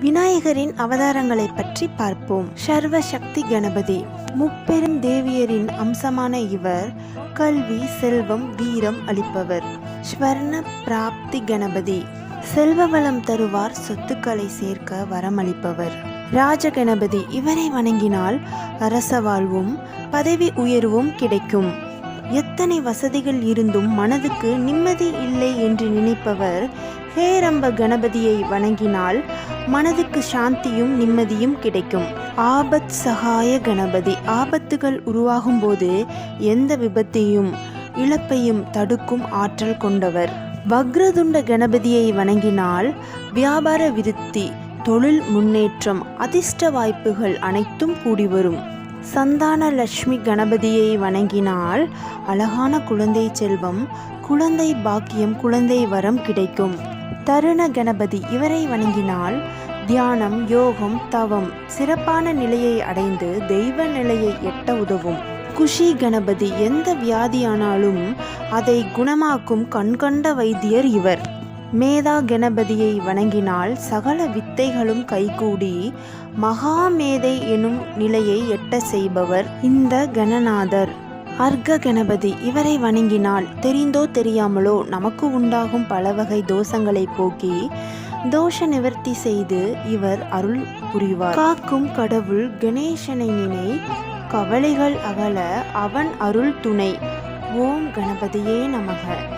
விநாயகரின் அவதாரங்களை பற்றி பார்ப்போம். சர்வ சக்தி கணபதி. முப்பெரும் தேவியரின் அம்சமான இவர் கல்வி, செல்வம், வீரம் அளிப்பவர். ஸ்வர்ண பிராப்தி கணபதி. செல்வ வளம் தருவார், சொத்துக்களை சேர்க்க வரமளிப்பவர். ராஜ கணபதி. இவரை வணங்கினால் அரச வாழ்வும் பதவி உயர்வும் கிடைக்கும். எத்தனை வசதிகள் இருந்தும் மனதுக்கு நிம்மதி இல்லை என்று நினைப்பவர் ஹேரம்ப கணபதியை வணங்கினால் மனதுக்கு சாந்தியும் நிம்மதியும் கிடைக்கும். ஆபத் சகாய கணபதி. ஆபத்துகள் உருவாகும் போது எந்த விபத்தையும் இழப்பையும் தடுக்கும் ஆற்றல் கொண்டவர். வக்ரதுண்ட கணபதியை வணங்கினால் வியாபார விருத்தி, தொழில் முன்னேற்றம், அதிர்ஷ்ட வாய்ப்புகள் அனைத்தும் கூடி வரும். சந்தான லட்சுமி கணபதியை வணங்கினால் அழகான குழந்தை செல்வம், குழந்தை பாக்கியம், குழந்தை வரம் கிடைக்கும். தருண கணபதி. இவரை வணங்கினால் தியானம், யோகம், தவம் சிறப்பான நிலையை அடைந்து தெய்வ நிலையை எட்ட உதவும். குஷி கணபதி. எந்த வியாதியானாலும் அதை குணமாக்கும் கண்கண்ட வைத்தியர் இவர். மேதா கணபதியை வணங்கினால் சகல வித்தைகளும் கைகூடி மகாமேதை எனும் நிலையை எட்ட செய்பவர் இந்த கணநாதர். அர்க்க கணபதி. இவரை வணங்கினால் தெரிந்தோ தெரியாமலோ நமக்கு உண்டாகும் பல வகை தோஷங்களை போக்கி தோஷ நிவர்த்தி செய்து இவர் அருள் புரிவார். காக்கும் கடவுள் கணேசனை நினை, கவலைகள் அகல அவன் அருள் துணை. ஓம் கணபதியே நமக.